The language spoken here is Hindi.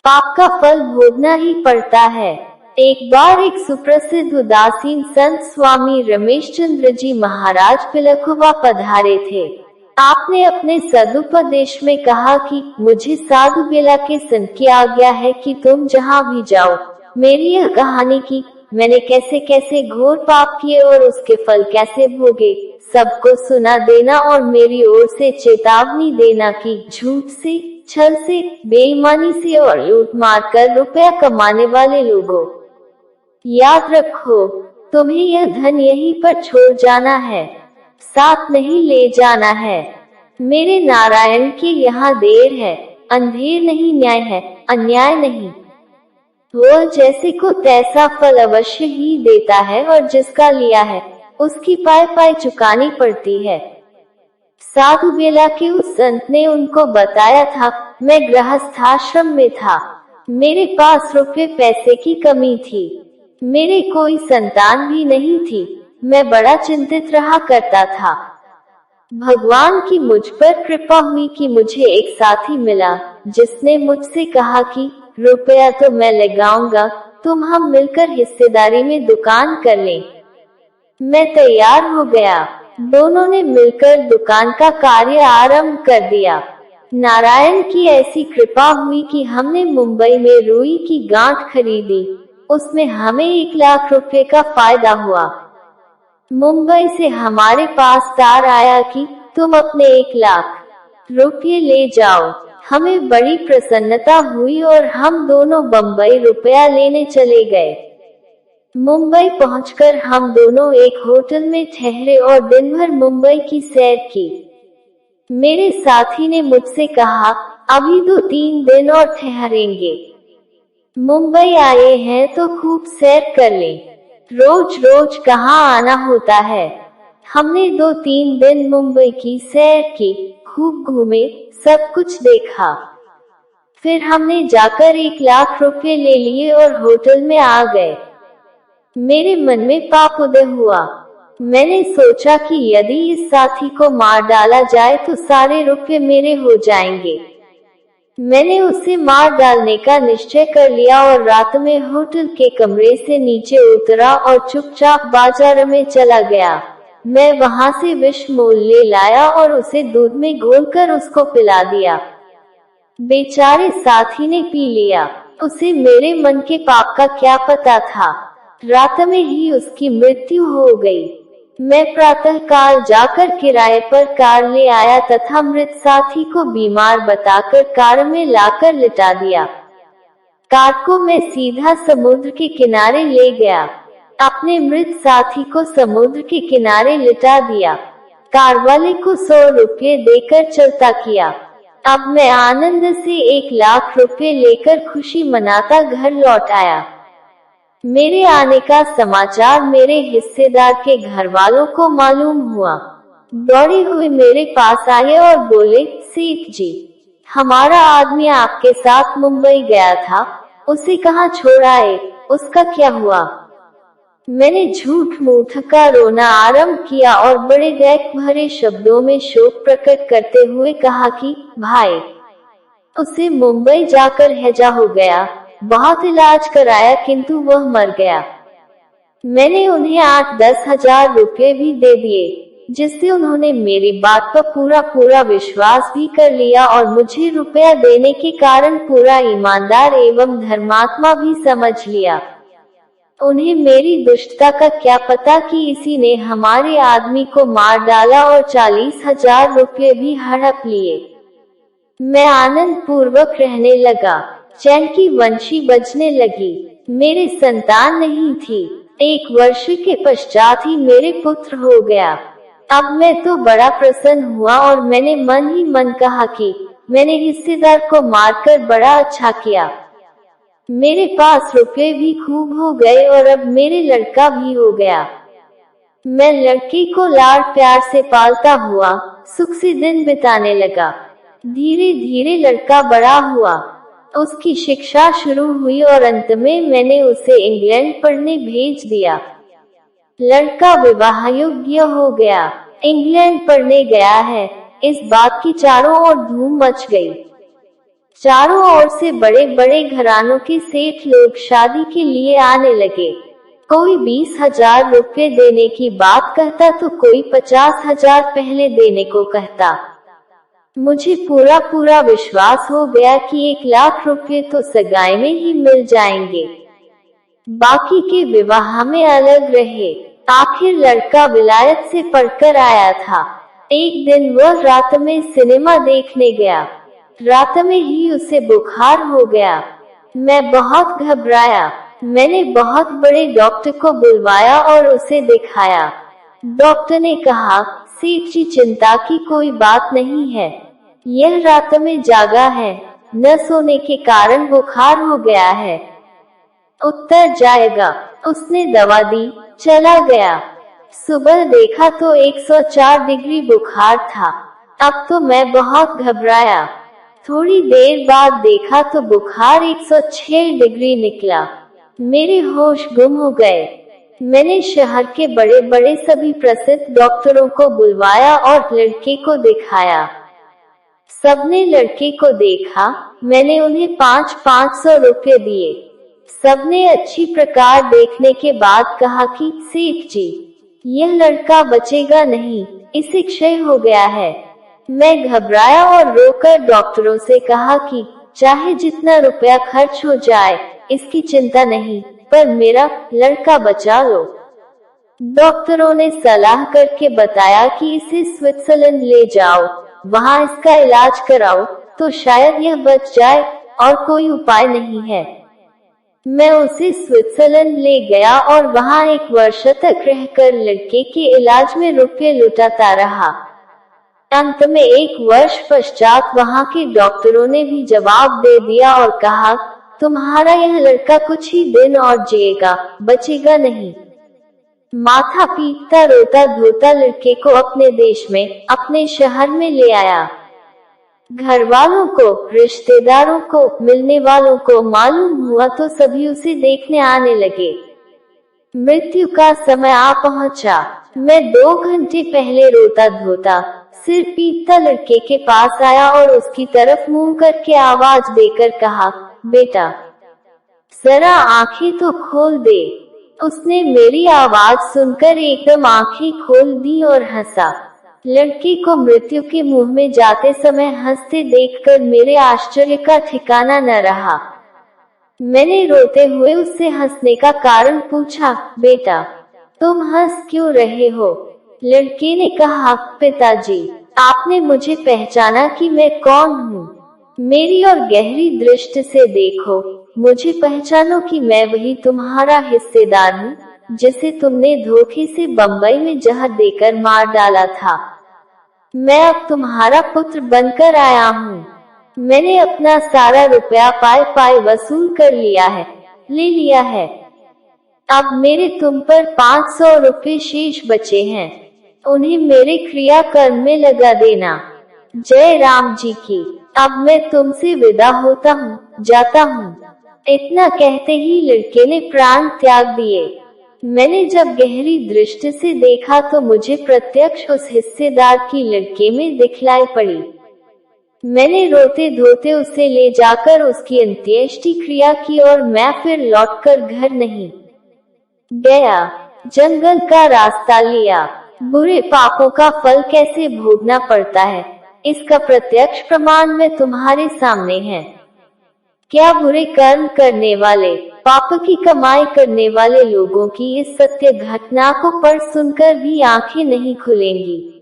पाप का फल भोगना ही पड़ता है। एक बार एक सुप्रसिद्ध उदासीन संत स्वामी रमेश चंद्र जी महाराज पिलखुवा पधारे थे। आपने अपने सदुपदेश में कहा कि मुझे साधु बेला के संत की आज्ञा है कि तुम जहाँ भी जाओ मेरी यह कहानी की मैंने कैसे कैसे घोर पाप किए और उसके फल कैसे भोगे सबको सुना देना और मेरी ओर से चेतावनी देना कि झूठ से, छल से, बेईमानी से और लूट मार कर रुपया कमाने वाले लोगों, याद रखो तुम्हें यह धन यहीं पर छोड़ जाना है, साथ नहीं ले जाना है। मेरे नारायण के यहाँ देर है, अंधेर नहीं, न्याय है, अन्याय नहीं। वह जैसे को तैसा फल अवश्य ही देता है और जिसका लिया है उसकी पाय पाय चुकानी पड़ती है। साधु बेला के उस संत ने उनको बताया था, मैं गृहस्थाश्रम में था, मेरे पास रुपये पैसे की कमी थी, मेरे कोई संतान भी नहीं थी, मैं बड़ा चिंतित रहा करता था। भगवान की मुझ पर कृपा हुई कि मुझे एक साथी मिला जिसने मुझसे कहा कि रुपया तो मैं लगाऊंगा, तुम हम मिलकर हिस्सेदारी में दुकान कर लें। मैं तैयार हो गया, दोनों ने मिलकर दुकान का कार्य आरंभ कर दिया। नारायण की ऐसी कृपा हुई कि हमने मुंबई में रुई की गांठ खरीदी, उसमें हमें 1 लाख रुपए का फायदा हुआ। मुंबई से हमारे पास तार आया कि तुम अपने 1 लाख रुपये ले जाओ। हमें बड़ी प्रसन्नता हुई और हम दोनों बम्बई रुपया लेने चले गए। मुंबई पहुंचकर हम दोनों एक होटल में ठहरे और दिन भर मुंबई की सैर की। मेरे साथी ने मुझसे कहा, अभी 2-3 दिन और ठहरेंगे, मुंबई आए हैं तो खूब सैर कर लें, रोज रोज कहाँ आना होता है। हमने 2-3 दिन मुंबई की सैर की, खूब घूमे, सब कुछ देखा। फिर हमने जाकर 1 लाख रुपए ले लिए और होटल में आ गए। मेरे मन में पाप उदय हुआ। मैंने सोचा कि यदि इस साथी को मार डाला जाए तो सारे रुपए मेरे हो जाएंगे। मैंने उसे मार डालने का निश्चय कर लिया और रात में होटल के कमरे से नीचे उतरा और चुपचाप बाजार में चला गया। मैं वहां से विष मोल ले लाया और उसे दूध में घोलकर उसको पिला दिया। बेचारे साथी ने पी लिया। उसे मेरे मन के पाप का क्या पता था। रात में ही उसकी मृत्यु हो गई। मैं प्रातः काल जाकर किराए पर कार ले आया तथा मृत साथी को बीमार बताकर कार में लाकर लिटा दिया। कार को मैं सीधा समुद्र के किनारे ले गया। अपने मृत साथी को समुद्र के किनारे लिटा दिया। कार वाले को 100 रुपये देकर चलता किया। अब मैं आनंद से 1 लाख रुपये लेकर खुशी मनाता घर लौट आया। मेरे आने का समाचार मेरे हिस्सेदार के घर वालों को मालूम हुआ। दौड़े हुए मेरे पास आए और बोले, सेठ जी, हमारा आदमी आपके साथ मुंबई गया था, उसे कहाँ छोड़ आए, उसका क्या हुआ? मैंने झूठ मूठ का रोना आरंभ किया और बड़े दैक भरे शब्दों में शोक प्रकट करते हुए कहा कि भाई, उसे मुंबई जाकर हैजा हो गया, बहुत इलाज कराया किंतु वह मर गया। मैंने उन्हें 8-10 हजार रुपये भी दे दिए, जिससे उन्होंने मेरी बात पर पूरा विश्वास भी कर लिया और मुझे रुपया देने के कारण पूरा ईमानदार एवं धर्मात्मा भी समझ लिया। उन्हें मेरी दुष्टता का क्या पता कि इसी ने हमारे आदमी को मार डाला और 40,000 रुपये भी हड़प लिए। मैं आनंद पूर्वक रहने लगा। चैन की वंशी बजने लगी। मेरे संतान नहीं थी। 1 वर्ष के पश्चात ही मेरे पुत्र हो गया। अब मैं तो बड़ा प्रसन्न हुआ और मैंने मन ही मन कहा कि मैंने हिस्सेदार को मारकर बड़ा अच्छा किया। मेरे पास रुपए भी खूब हो गए और अब मेरे लड़का भी हो गया। मैं लड़के को लाड़ प्यार से पालता हुआ सुख से दिन बिताने लगा। धीरे धीरे लड़का बड़ा हुआ, उसकी शिक्षा शुरू हुई और अंत में मैंने उसे इंग्लैंड पढ़ने भेज दिया। लड़का विवाह योग्य हो गया, इंग्लैंड पढ़ने गया है। इस बात की चारों ओर धूम मच गई। चारों ओर से बड़े बड़े घरानों के सेठ लोग शादी के लिए आने लगे। कोई 20,000 रुपये देने की बात कहता तो कोई 50,000 पहले देने को कहता। मुझे पूरा पूरा विश्वास हो गया कि 1,00,000 रुपये तो सगाई में ही मिल जाएंगे, बाकी के विवाह में अलग रहे। आखिर लड़का विलायत से पढ़कर आया था। एक दिन वह रात में सिनेमा देखने गया। रात में ही उसे बुखार हो गया। मैं बहुत घबराया। मैंने बहुत बड़े डॉक्टर को बुलवाया और उसे दिखाया। डॉक्टर ने कहा, सेठ जी चिंता की कोई बात नहीं है, यह रात में जागा है, न सोने के कारण बुखार हो गया है, उतर जाएगा। उसने दवा दी, चला गया। सुबह देखा तो 104 डिग्री बुखार था। अब तो मैं बहुत घबराया। थोड़ी देर बाद देखा तो बुखार 106 डिग्री निकला। मेरे होश गुम हो गए। मैंने शहर के बड़े बड़े सभी प्रसिद्ध डॉक्टरों को बुलवाया और लड़के को दिखाया। सबने लड़के को देखा। मैंने उन्हें 500 रुपये दिए। सबने अच्छी प्रकार देखने के बाद कहा कि सेठ जी, यह लड़का बचेगा नहीं, इसे क्षय हो गया है। मैं घबराया और रोकर डॉक्टरों से कहा कि चाहे जितना रुपया खर्च हो जाए, इसकी चिंता नहीं, पर मेरा लड़का बचा लो। डॉक्टरों ने सलाह करके बताया कि इसे स्विट्जरलैंड ले जाओ, वहाँ इसका इलाज कराओ तो शायद यह बच जाए, और कोई उपाय नहीं है। मैं उसे स्विट्जरलैंड ले गया और वहाँ 1 वर्ष तक रहकर लड़के के इलाज में रुपये लुटाता रहा। अंत में 1 वर्ष पश्चात वहाँ के डॉक्टरों ने भी जवाब दे दिया और कहा, तुम्हारा यह लड़का कुछ ही दिन और जिएगा, बचेगा नहीं। माथा पीटता रोता धोता लड़के को अपने देश में, अपने शहर में ले आया। घर वालों को, रिश्तेदारों को, मिलने वालों को मालूम हुआ तो सभी उसे देखने आने लगे। मृत्यु का समय आ पहुंचा। मैं 2 घंटे पहले रोता धोता, सिर पीटता लड़के के पास आया और उसकी तरफ मुंह करके आवाज देकर कहा, बेटा जरा आंखें तो खोल दे। उसने मेरी आवाज सुनकर एकदम आंखें खोल दी और हंसा। लड़के को मृत्यु के मुंह में जाते समय हंसते देखकर मेरे आश्चर्य का ठिकाना न रहा। मैंने रोते हुए उससे हंसने का कारण पूछा, बेटा तुम हंस क्यों रहे हो? लड़के ने कहा, पिताजी आपने मुझे पहचाना कि मैं कौन हूँ? मेरी और गहरी दृष्टि से देखो, मुझे पहचानो कि मैं वही तुम्हारा हिस्सेदार हूँ, जिसे तुमने धोखे से बंबई में जहर देकर मार डाला था। मैं अब तुम्हारा पुत्र बनकर आया हूँ। मैंने अपना सारा रुपया पाए वसूल कर लिया है, ले लिया है। अब मेरे तुम पर 500 रुपये शेष बचे हैं, उन्हें मेरे क्रियाकर्म में लगा देना। जय राम जी की। अब मैं तुमसे विदा होता हूँ, जाता हूँ। इतना कहते ही लड़के ने प्राण त्याग दिए। मैंने जब गहरी दृष्टि से देखा तो मुझे प्रत्यक्ष उस हिस्सेदार की लड़के में दिखलाई पड़ी। मैंने रोते धोते उसे ले जाकर उसकी अंत्येष्टि क्रिया की और मैं फिर लौटकर घर नहीं गया। जंगल का रास्ता लिया। बुरे पापों का फल कैसे भोगना पड़ता है, इसका प्रत्यक्ष प्रमाण में तुम्हारे सामने है। क्या बुरे कर्म करने वाले, पाप की कमाई करने वाले लोगों की इस सत्य घटना को पढ़ सुनकर भी आंखें नहीं खुलेंगी?